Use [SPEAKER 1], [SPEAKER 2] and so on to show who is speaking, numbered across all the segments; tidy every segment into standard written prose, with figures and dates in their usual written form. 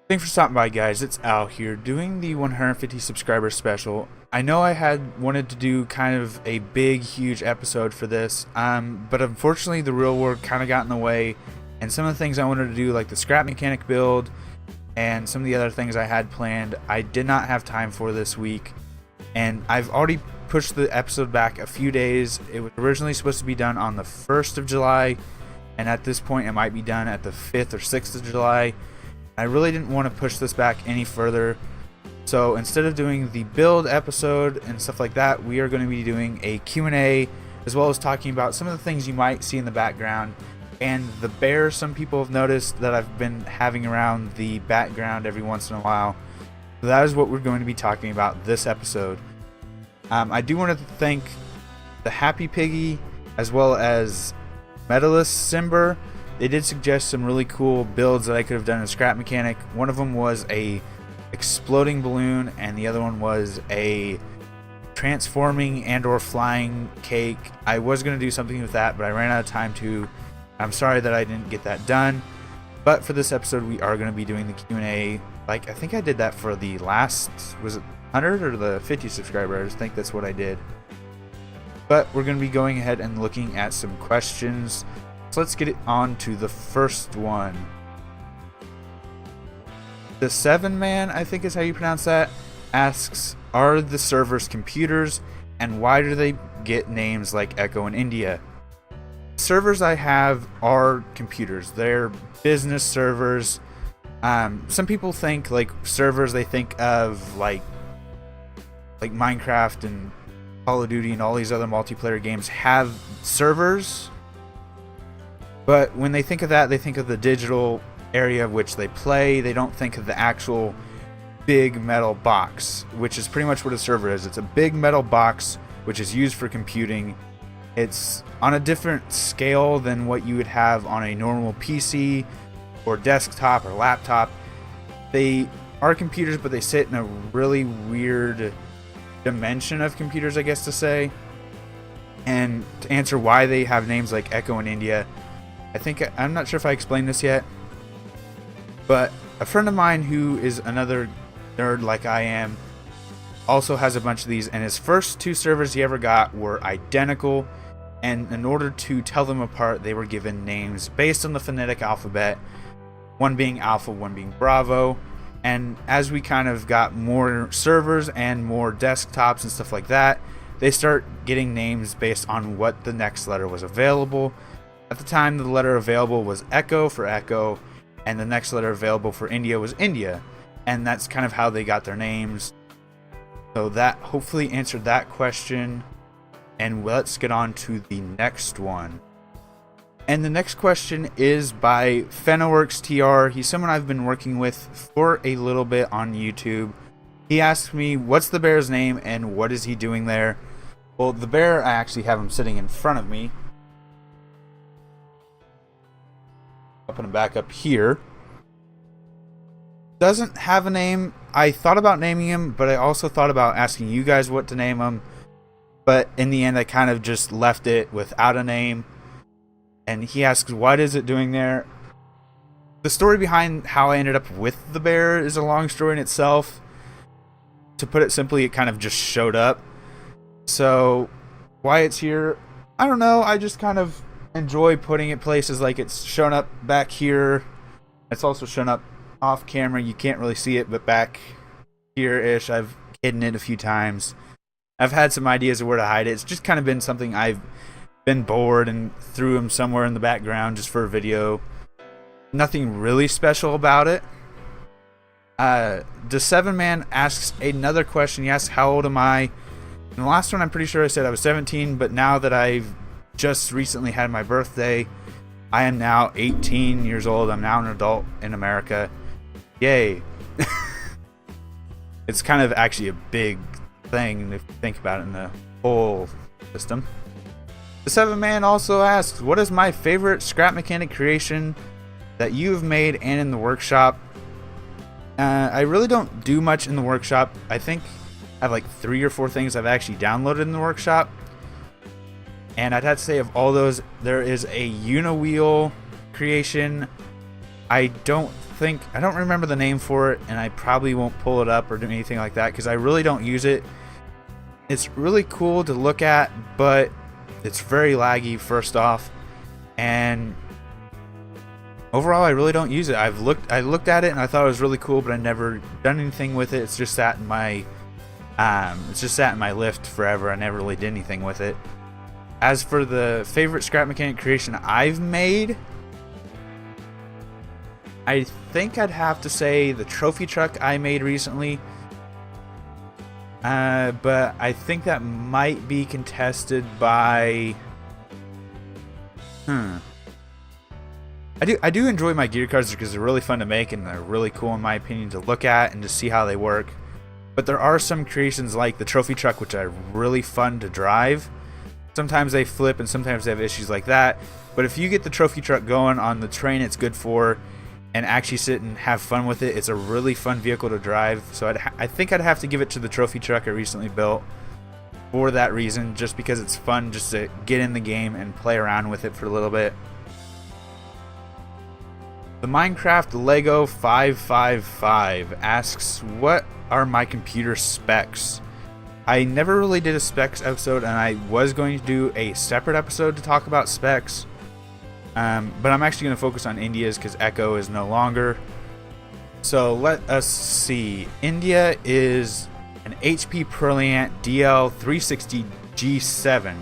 [SPEAKER 1] Thanks for stopping by, guys. It's Al here doing the 150 subscriber special. I know I had wanted to do kind of a big, huge episode for this, but unfortunately the real world kind of got in the way, and some of the things I wanted to do, like the scrap mechanic build and some of the other things I had planned, I did not have time for this week, and I've already pushed the episode back a few days. It was originally supposed to be done on the 1st of July, and at this point it might be done at the 5th or 6th of July. I really didn't want to push this back any further, so instead of doing the build episode and stuff like that, we are going to be doing a Q&A, as well as talking about some of the things you might see in the background, and the bear some people have noticed that I've been having around the background every once in a while. So that is what we're going to be talking about this episode. I do want to thank the Happy Piggy, as well as Medalist Simber. They did suggest some really cool builds that I could have done in scrap mechanic. One of them was a exploding balloon, and the other one was a transforming and or flying cake. I was going to do something with that, but I ran out of time to. I'm sorry that I didn't get that done. But for this episode, we are going to be doing the Q&A. Like, I think I did that for the last, was it 100 or the 50 subscribers? I think that's what I did. But we're going to be going ahead and looking at some questions. So let's get it on to the first one. The 7-man, I think is how you pronounce that, asks, are the servers computers, and why do they get names like Echo in India? Servers I have are computers. They're business servers. Some people think like servers, they think of like Minecraft and Call of Duty and all these other multiplayer games have servers. But when they think of that, they think of the digital area of which they play. They don't think of the actual big metal box, which is pretty much what a server is. It's a big metal box which is used for computing. It's on a different scale than what you would have on a normal PC or desktop or laptop. They are computers, but they sit in a really weird dimension of computers, I guess to say. And to answer why they have names like Echo in India, I'm not sure if I explained this yet, but a friend of mine who is another nerd like I am also has a bunch of these, and his first 2 servers he ever got were identical, and in order to tell them apart, they were given names based on the phonetic alphabet, one being Alpha, one being Bravo. And as we kind of got more servers and more desktops and stuff like that, they start getting names based on what the next letter was available. At the time, the letter available was Echo for Echo, and the next letter available for India was India. And that's kind of how they got their names. So that hopefully answered that question. And let's get on to the next one. And the next question is by FenoworkTR. He's someone I've been working with for a little bit on YouTube. He asked me, what's the bear's name and what is he doing there? Well, the bear, I actually have him sitting in front of me. I'll put him back up here. Doesn't have a name. I thought about naming him, but I also thought about asking you guys what to name him. But in the end, I kind of just left it without a name. And he asks, what is it doing there? The story behind how I ended up with the bear is a long story in itself. To put it simply, it kind of just showed up. So why it's here, I don't know. I just kind of enjoy putting it places, like it's shown up back here. It's also shown up off camera. You can't really see it, but back here-ish, I've hidden it a few times. I've had some ideas of where to hide it. It's just kind of been something I've been bored and threw him somewhere in the background just for a video. Nothing really special about it. The 7-man asks another question. He asks, how old am I? And the last one, I'm pretty sure I said I was 17, but now that I've just recently had my birthday, I am now 18 years old. I'm now an adult in America. Yay. It's kind of actually a big thing if you think about it in the whole system. The 7-man also asks, what is my favorite scrap mechanic creation that you've made and in the workshop? I really don't do much in the workshop. I think I have like 3 or 4 things I've actually downloaded in the workshop. And I'd have to say, of all those, there is a Unawheel creation. I don't don't remember the name for it, and I probably won't pull it up or do anything like that because I really don't use it. It's really cool to look at, but it's very laggy first off, and overall I really don't use it. I looked at it and I thought it was really cool, but I never done anything with it. It's just sat in my lift forever. I never really did anything with it. As for the favorite scrap mechanic creation I've made, I think I'd have to say the trophy truck I made recently. But I think that might be contested by... I do enjoy my gear cards because they're really fun to make and they're really cool in my opinion to look at and to see how they work. But there are some creations like the trophy truck which are really fun to drive. Sometimes they flip and sometimes they have issues like that. But if you get the trophy truck going on the train it's good for, and actually sit and have fun with it, it's a really fun vehicle to drive. So I think I'd have to give it to the trophy truck I recently built for that reason, just because it's fun just to get in the game and play around with it for a little bit. The Minecraft Lego 555 asks, what are my computer specs? I never really did a specs episode, and I was going to do a separate episode to talk about specs. But I'm actually going to focus on India's because Echo is no longer. So let us see. India is an HP Brilliant DL360 G7,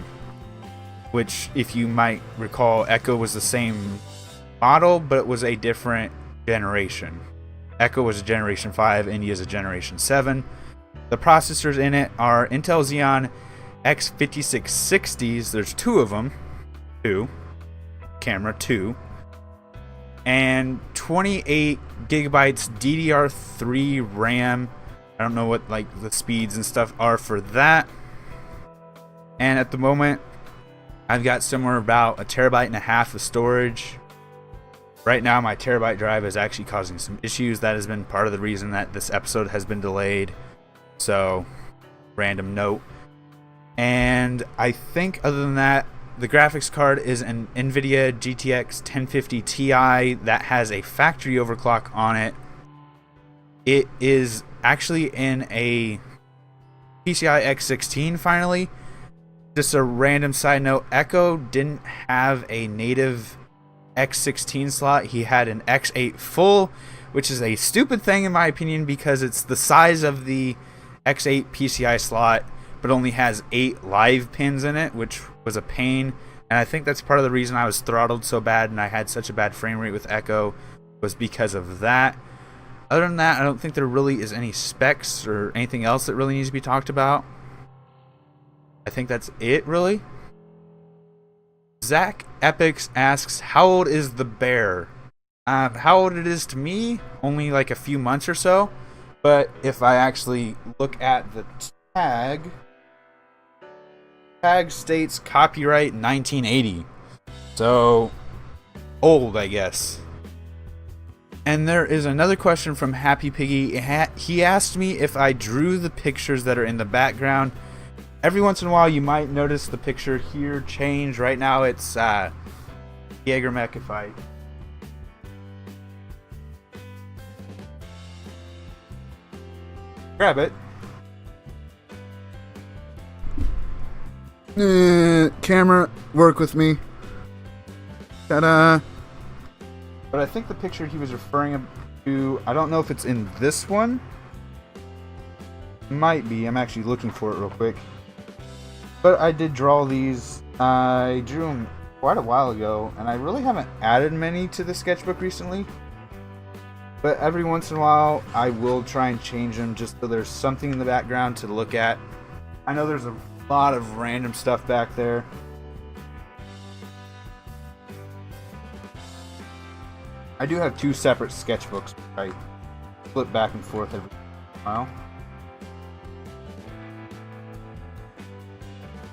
[SPEAKER 1] which, if you might recall, Echo was the same model, but it was a different generation. Echo was a Generation 5, India is a Generation 7. The processors in it are Intel Xeon X5660s. There's two of them. Camera 2, and 28 gigabytes DDR3 RAM. I don't know what like the speeds and stuff are for that. And at the moment, I've got somewhere about 1.5 terabytes of storage. Right now, my terabyte drive is actually causing some issues. That has been part of the reason that this episode has been delayed. So, random note. And I think other than that, the graphics card is an NVIDIA GTX 1050 Ti that has a factory overclock on it. It is actually in a PCI X16 finally. Just a random side note, Echo didn't have a native X16 slot. He had an X8 full, which is a stupid thing in my opinion because it's the size of the X8 PCI slot, but only has 8 live pins in it, which was a pain. And I think that's part of the reason I was throttled so bad and I had such a bad frame rate with Echo, was because of that. Other than that, I don't think there really is any specs or anything else that really needs to be talked about. I think that's it, really. Zach Epics asks, how old is the bear? How old it is to me? Only like a few months or so. But if I actually look at the tag states copyright 1980. So, old, I guess. And there is another question from Happy Piggy. He asked me if I drew the pictures that are in the background. Every once in a while, you might notice the picture here change. Right now, it's Jaegermech. If I grab it. Camera, work with me. Ta-da! But I think the picture he was referring to, I don't know if it's in this one. Might be. I'm actually looking for it real quick. But I did draw these. I drew them quite a while ago, and I really haven't added many to the sketchbook recently. But every once in a while, I will try and change them just so there's something in the background to look at. I know there's a lot of random stuff back there. I do have two separate sketchbooks. I flip back and forth every while.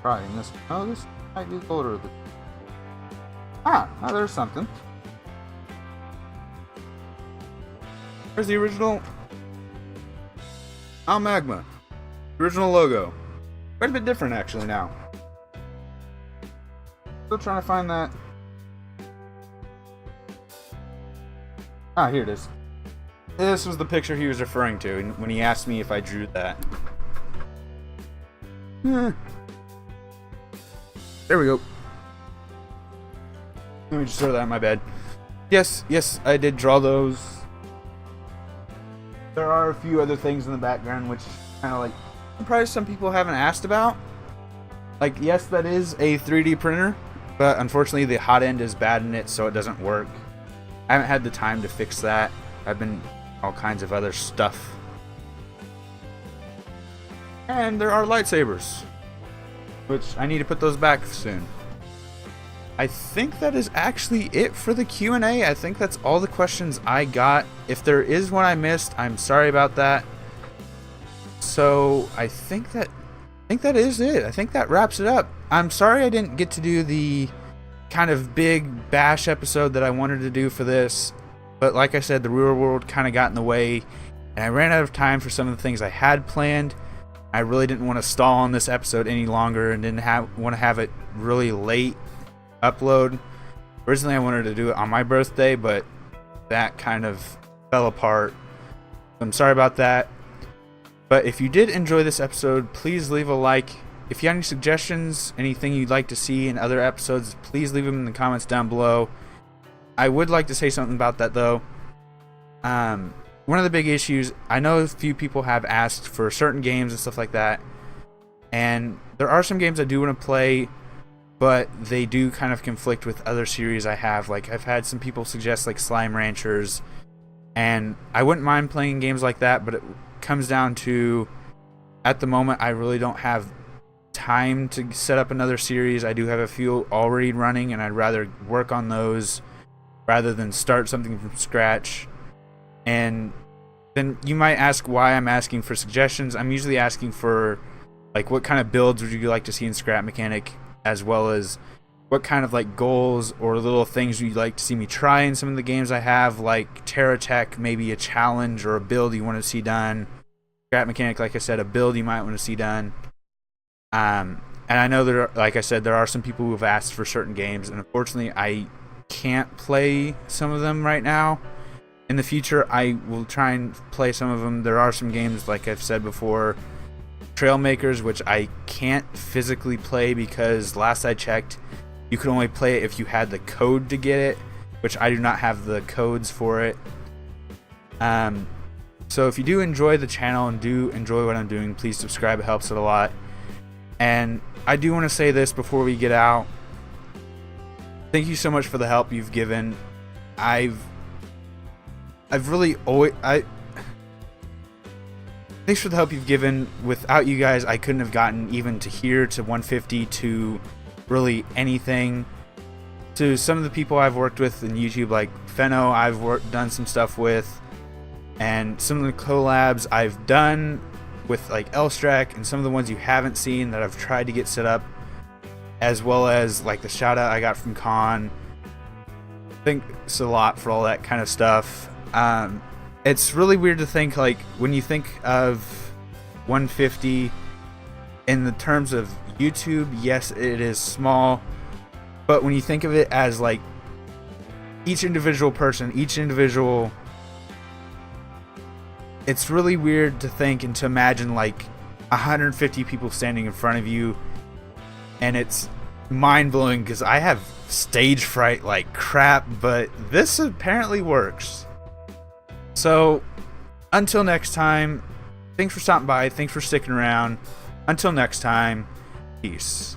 [SPEAKER 1] Probably in this. Oh, this might be the older. Now there's something. There's the original. Magma. Original logo. Quite a bit different actually now. Still trying to find that. Here it is. This was the picture he was referring to when he asked me if I drew that. There we go. Let me just throw that in my bed. Yes, I did draw those. There are a few other things in the background which kind of like I'm surprised some people haven't asked about. Like, yes, that is a 3D printer, but unfortunately the hot end is bad in it, so it doesn't work. I haven't had the time to fix that. I've been all kinds of other stuff. And there are lightsabers, which I need to put those back soon. I think that is actually it for the Q&A. I think that's all the questions I got. If there is one I missed, I'm sorry about that. So I think that is it. I think that wraps it up. I'm sorry I didn't get to do the kind of big bash episode that I wanted to do for this, but like I said, the real world kind of got in the way, and I ran out of time for some of the things I had planned. I really didn't want to stall on this episode any longer, and didn't want to have it really late upload. Originally I wanted to do it on my birthday, but that kind of fell apart. I'm sorry about that. But if you did enjoy this episode, please leave a like. If you have any suggestions, anything you'd like to see in other episodes, please leave them in the comments down below. I would like to say something about that though. One of the big issues, I know a few people have asked for certain games and stuff like that, and there are some games I do want to play, but they do kind of conflict with other series I have. Like, I've had some people suggest like Slime Ranchers, and I wouldn't mind playing games like that, but it comes down to, at the moment, I really don't have time to set up another series. I do have a few already running, and I'd rather work on those rather than start something from scratch. And then you might ask why I'm asking for suggestions. I'm usually asking for, like, what kind of builds would you like to see in Scrap Mechanic, as well as what kind of like goals or little things you'd like to see me try in some of the games I have, like Terra Tech, maybe a challenge or a build you want to see done. Scrap Mechanic, like I said, a build you might want to see done. And I know there are, like I said, there are some people who have asked for certain games, and unfortunately I can't play some of them right now. In the future I will try and play some of them. There are some games, like I've said before, Trailmakers, which I can't physically play because last I checked you could only play it if you had the code to get it, which I do not have the codes for it. So if you do enjoy the channel and do enjoy what I'm doing, please subscribe. It helps it a lot. And I do want to say this before we get out. Thank you so much for the help you've given. I've really always thanks for the help you've given. Without you guys, I couldn't have gotten even to here, to 150, to really anything. To some of the people I've worked with in YouTube, like Feno, I've done some stuff with, and some of the collabs I've done with like Alstrak, and some of the ones you haven't seen that I've tried to get set up, as well as like the shout out I got from Con. Thanks a lot for all that kind of stuff. It's really weird to think, like, when you think of 150 in the terms of YouTube, yes, it is small, but when you think of it as like each individual person, it's really weird to think and to imagine like 150 people standing in front of you, and it's mind-blowing because I have stage fright like crap, but this apparently works. So until next time, thanks for stopping by, thanks for sticking around. Until next time, peace.